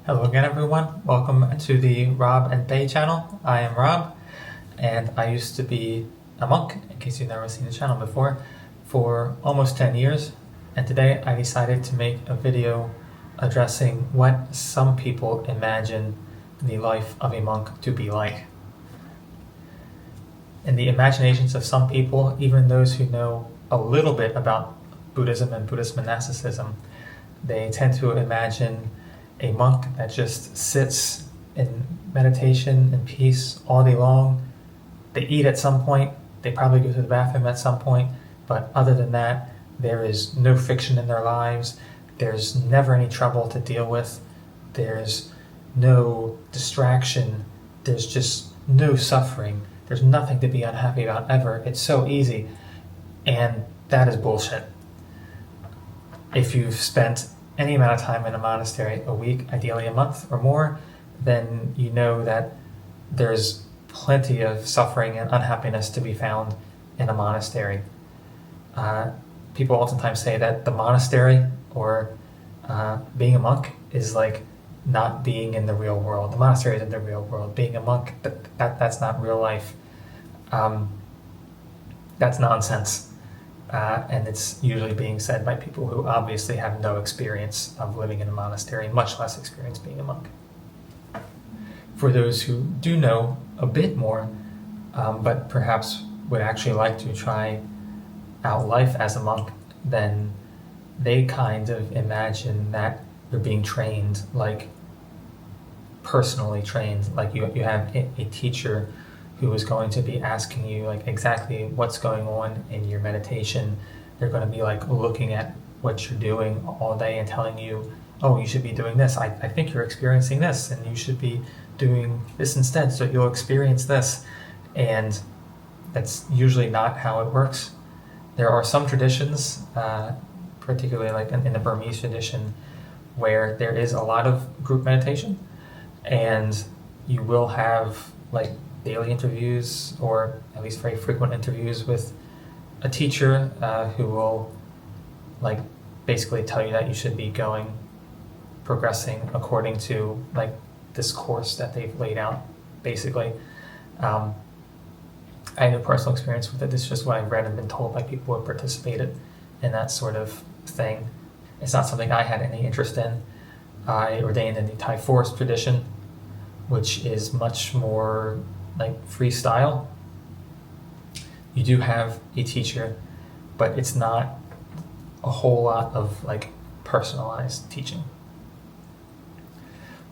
Hello again, everyone. Welcome to the Rob and Bay channel. I am Rob, and I used to be a monk, in case you've never seen the channel before, for almost 10 years. And today I decided to make a video addressing what some people imagine the life of a monk to be like. In the imaginations of some people, even those who know a little bit about Buddhism and Buddhist monasticism, they tend to imagine a monk that just sits in meditation and peace all day long. They eat at some point, they probably go to the bathroom at some point, but other than that, there is no friction in their lives, there's never any trouble to deal with, there's no distraction, there's just no suffering, there's nothing to be unhappy about ever. It's so easy, and that is bullshit. If you've spent any amount of time in a monastery, a week, ideally a month or more, then you know that there's plenty of suffering and unhappiness to be found in a monastery. People oftentimes say that the monastery or being a monk is like not being in the real world. The monastery is in the real world. Being a monk, that's not real life. That's nonsense. And it's usually being said by people who obviously have no experience of living in a monastery, much less experience being a monk. For those who do know a bit more, but perhaps would actually like to try out life as a monk, then they kind of imagine that you're being trained, like personally trained, like you have a teacher who is going to be asking you like exactly what's going on in your meditation. They're going to be like looking at what you're doing all day and telling you, oh, you should be doing this. I think you're experiencing this and you should be doing this instead so you'll experience this. And that's usually not how it works. There are some traditions, particularly like in the Burmese tradition, where there is a lot of group meditation and you will have like daily interviews, or at least very frequent interviews with a teacher who will like basically tell you that you should be progressing according to like this course that they've laid out, basically. I had no personal experience with it. It's just what I've read and been told by people who participated in that sort of thing. It's not something I had any interest in. I ordained in the Thai forest tradition, which is much more like freestyle. You do have a teacher, but it's not a whole lot of like personalized teaching.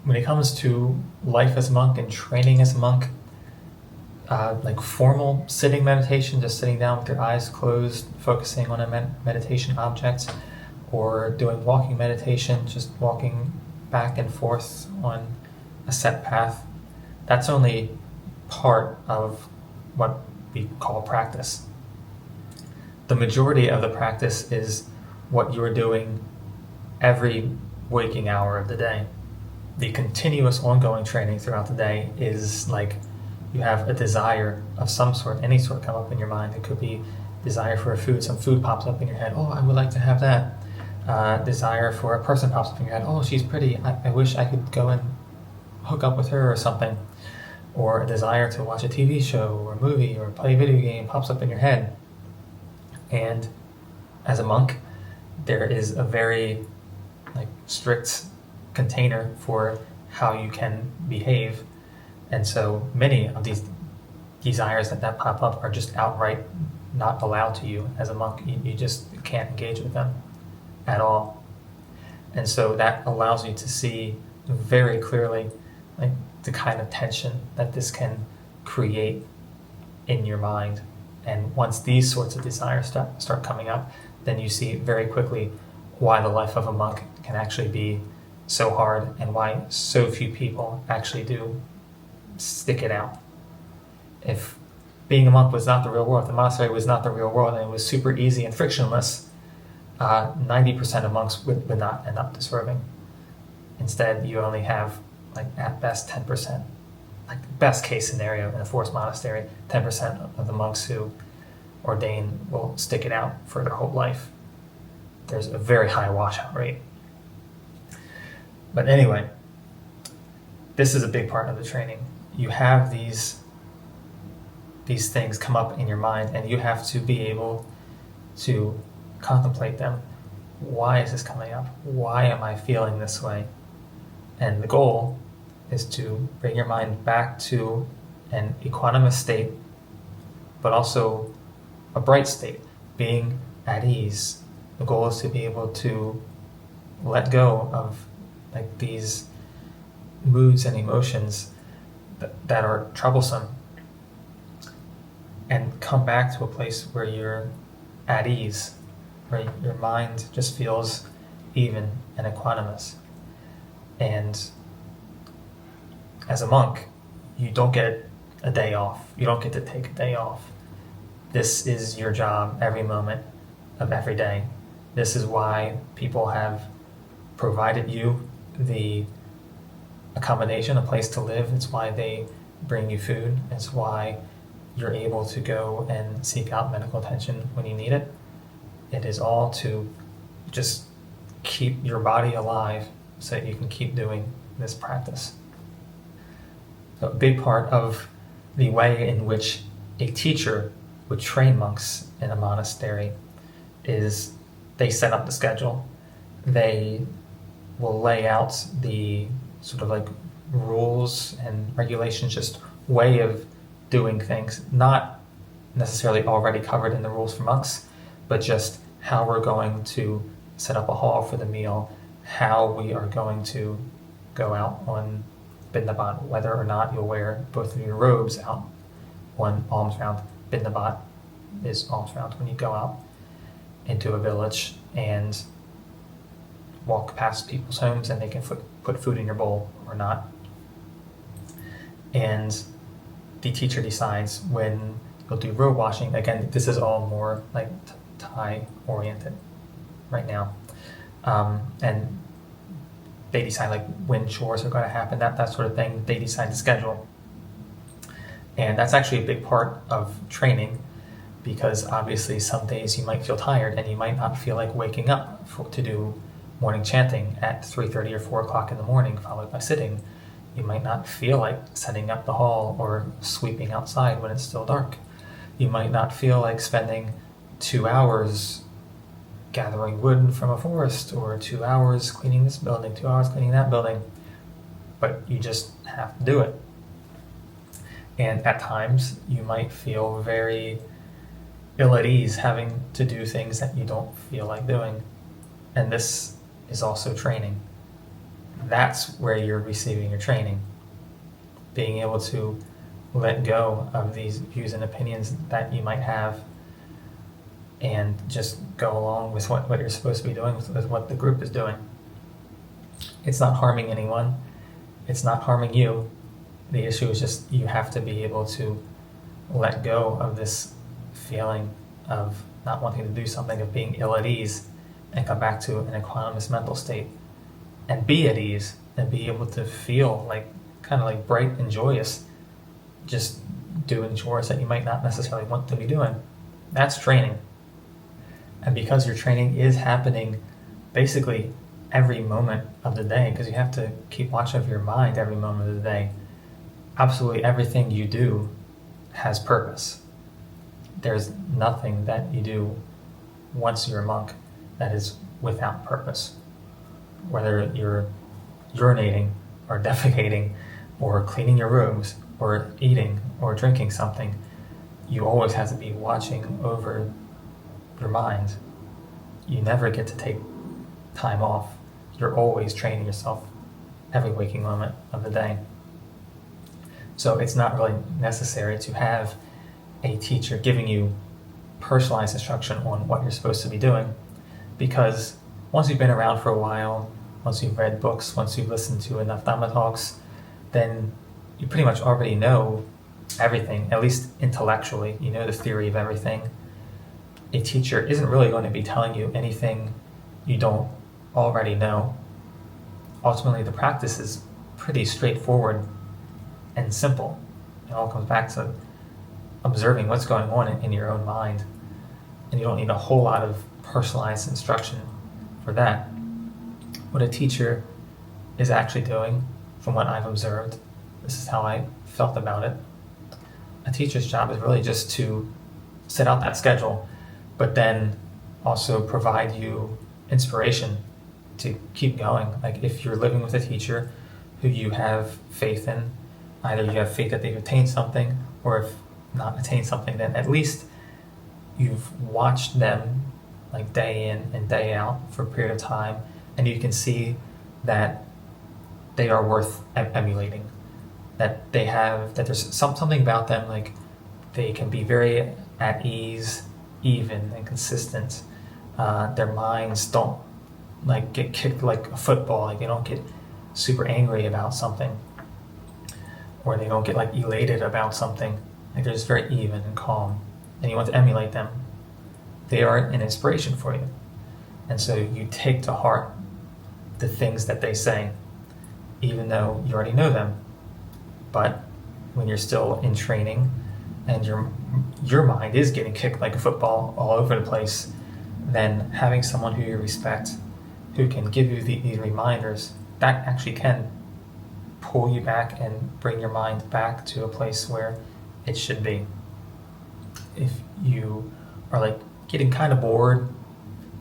When it comes to life as a monk and training as a monk, like formal sitting meditation, just sitting down with your eyes closed, focusing on a meditation object, or doing walking meditation, just walking back and forth on a set path, that's only part of what we call practice. The majority of the practice is what you're doing every waking hour of the day. The continuous ongoing training throughout the day is like you have a desire of some sort, any sort come up in your mind. It could be desire for a food, some food pops up in your head, oh, I would like to have that. Desire for a person pops up in your head, oh, she's pretty, I wish I could go and hook up with her or something. Or a desire to watch a TV show or a movie or play a video game pops up in your head. And as a monk, there is a very like strict container for how you can behave. And so many of these desires that pop up are just outright not allowed to you as a monk. You just can't engage with them at all. And so that allows you to see very clearly like the kind of tension that this can create in your mind. And once these sorts of desires start coming up, then you see very quickly why the life of a monk can actually be so hard and why so few people actually do stick it out. If being a monk was not the real world, if the monastery was not the real world, and it was super easy and frictionless, 90% of monks would not end up deserving. Instead, you only have like at best 10%, like best case scenario in a forest monastery, 10% of the monks who ordain will stick it out for their whole life. There's a very high washout rate. But anyway, this is a big part of the training. You have these things come up in your mind, and you have to be able to contemplate them. Why is this coming up? Why am I feeling this way? And the goal is to bring your mind back to an equanimous state, but also a bright state, being at ease. The goal is to be able to let go of like these moods and emotions that are troublesome, and come back to a place where you're at ease, where your mind just feels even and equanimous. And as a monk, you don't get a day off. You don't get to take a day off. This is your job every moment of every day. This is why people have provided you the accommodation, a place to live. It's why they bring you food. It's why you're able to go and seek out medical attention when you need it. It is all to just keep your body alive so that you can keep doing this practice. So a big part of the way in which a teacher would train monks in a monastery is they set up the schedule. They will lay out the sort of like rules and regulations, just way of doing things, not necessarily already covered in the rules for monks, but just how we're going to set up a hall for the meal, how we are going to go out on Bindabat, whether or not you'll wear both of your robes out on alms round. Bindabat is alms round when you go out into a village and walk past people's homes and they can put food in your bowl or not. And the teacher decides when you'll do robe washing. Again, this is all more like Thai oriented right now. And they decide like when chores are going to happen, that sort of thing. They decide the schedule. And that's actually a big part of training, because obviously some days you might feel tired and you might not feel like waking up to do morning chanting at 3:30 or 4 o'clock in the morning, followed by sitting. You might not feel like setting up the hall or sweeping outside when it's still dark. You might not feel like spending 2 hours gathering wood from a forest, or 2 hours cleaning this building, 2 hours cleaning that building, but you just have to do it. And at times you might feel very ill at ease having to do things that you don't feel like doing. And this is also training. That's where you're receiving your training. Being able to let go of these views and opinions that you might have and just go along with what you're supposed to be doing, with what the group is doing. It's not harming anyone. It's not harming you. The issue is just you have to be able to let go of this feeling of not wanting to do something, of being ill at ease, and come back to an equanimous mental state and be at ease and be able to feel like kind of like bright and joyous just doing chores that you might not necessarily want to be doing. That's training. And because your training is happening basically every moment of the day, because you have to keep watch of your mind every moment of the day, absolutely everything you do has purpose. There's nothing that you do once you're a monk that is without purpose. Whether you're urinating or defecating or cleaning your rooms or eating or drinking something, you always have to be watching over your mind. You never get to take time off. You're always training yourself every waking moment of the day. So it's not really necessary to have a teacher giving you personalized instruction on what you're supposed to be doing, because once you've been around for a while, once you've read books, once you've listened to enough Dhamma talks, then you pretty much already know everything, at least intellectually. You know the theory of everything. A teacher isn't really going to be telling you anything you don't already know. Ultimately, the practice is pretty straightforward and simple. It all comes back to observing what's going on in your own mind. And you don't need a whole lot of personalized instruction for that. What a teacher is actually doing from what I've observed. This is how I felt about it. A teacher's job is really just to set out that schedule, but then also provide you inspiration to keep going. Like if you're living with a teacher who you have faith in, either you have faith that they've attained something, or if not attained something, then at least you've watched them like day in and day out for a period of time, and you can see that they are worth emulating. That they have, that there's something about them, like they can be very at ease, even and consistent. Their minds don't like get kicked like a football, like they don't get super angry about something, or they don't get like elated about something. Like they're just very even and calm, and you want to emulate them. They are an inspiration for you, and so you take to heart the things that they say, even though you already know them. But when you're still in training and your mind is getting kicked like a football all over the place, then having someone who you respect, who can give you these reminders, that actually can pull you back and bring your mind back to a place where it should be. If you are like getting kind of bored,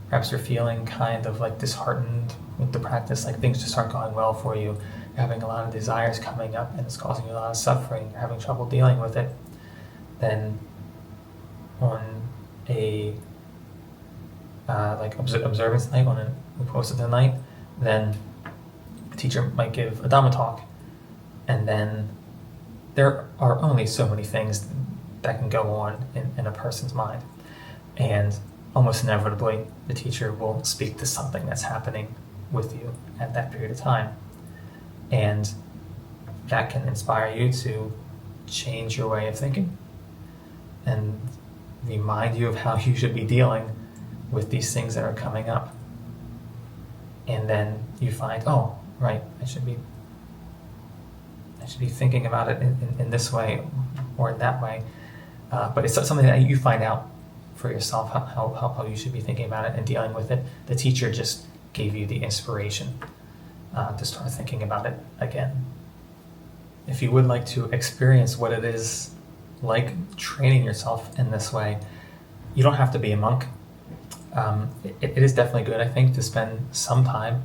perhaps you're feeling kind of like disheartened with the practice, like things just aren't going well for you, you're having a lot of desires coming up and it's causing you a lot of suffering, you're having trouble dealing with it, then on a like observance night, on a Uposatha night, then the teacher might give a Dhamma talk, and then there are only so many things that can go on in a person's mind, and almost inevitably the teacher will speak to something that's happening with you at that period of time, and that can inspire you to change your way of thinking and remind you of how you should be dealing with these things that are coming up. And then you find, oh, right, I should be thinking about it in this way or in that way. But it's something that you find out for yourself, how you should be thinking about it and dealing with it. The teacher just gave you the inspiration to start thinking about it again. If you would like to experience what it is like training yourself in this way, you don't have to be a monk. It is definitely good, I think, to spend some time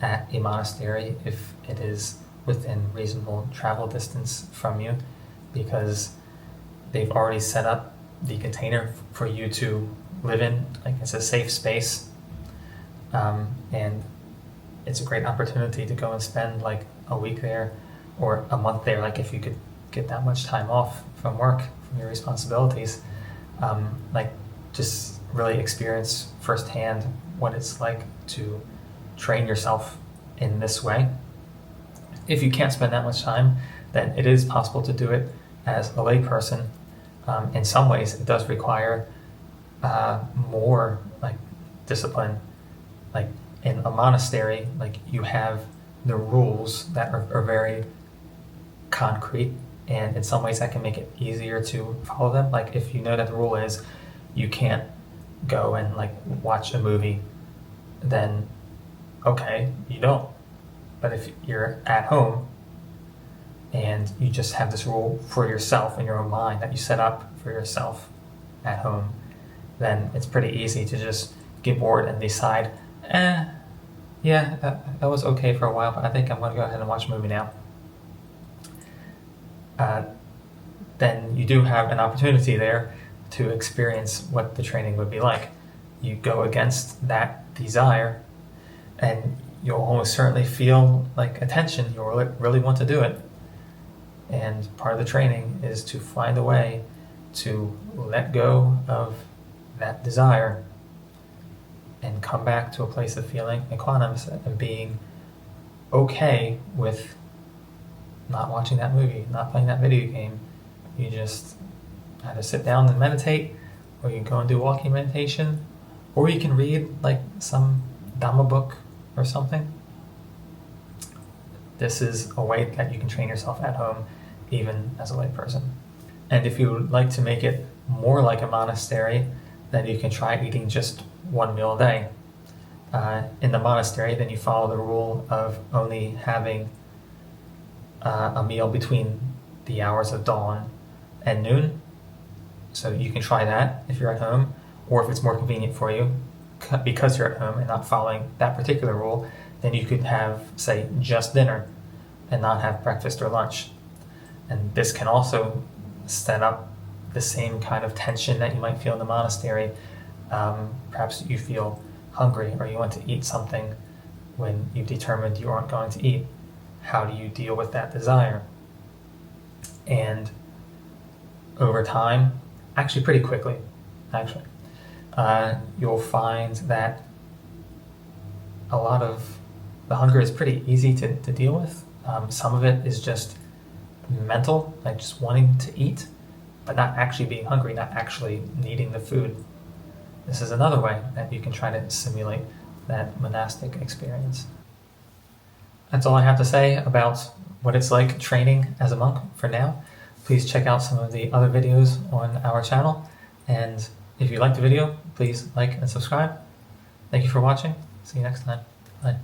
at a monastery if it is within reasonable travel distance from you, because they've already set up the container for you to live in. Like, it's a safe space, and it's a great opportunity to go and spend like a week there or a month there, like if you could get that much time off from work, from your responsibilities, like just really experience firsthand what it's like to train yourself in this way. If you can't spend that much time, then it is possible to do it as a lay person. In some ways, it does require more like discipline. Like in a monastery, like you have the rules that are very concrete, and in some ways that can make it easier to follow them. Like if you know that the rule is you can't go and like watch a movie, then okay, you don't. But if you're at home and you just have this rule for yourself in your own mind that you set up for yourself at home, then it's pretty easy to just get bored and decide, yeah, that was okay for a while, but I think I'm going to go ahead and watch a movie now. Then you do have an opportunity there to experience what the training would be like. You go against that desire, and you'll almost certainly feel like a tension. You'll really want to do it. And part of the training is to find a way to let go of that desire and come back to a place of feeling equanimous and being okay with not watching that movie, not playing that video game. You just either sit down and meditate, or you can go and do walking meditation, or you can read like some Dhamma book or something. This is a way that you can train yourself at home, even as a lay person. And if you would like to make it more like a monastery, then you can try eating just one meal a day. In the monastery, then you follow the rule of only having a meal between the hours of dawn and noon. So you can try that if you're at home, or if it's more convenient for you, because you're at home and not following that particular rule, then you could have, say, just dinner and not have breakfast or lunch. And this can also set up the same kind of tension that you might feel in the monastery. Perhaps you feel hungry or you want to eat something when you've determined you aren't going to eat. How do you deal with that desire? And over time, actually pretty quickly, you'll find that a lot of the hunger is pretty easy to deal with. Some of it is just mental, like just wanting to eat, but not actually being hungry, not actually needing the food. This is another way that you can try to simulate that monastic experience. That's all I have to say about what it's like training as a monk for now. Please check out some of the other videos on our channel, and if you liked the video, please like and subscribe. Thank you for watching. See you next time. Bye.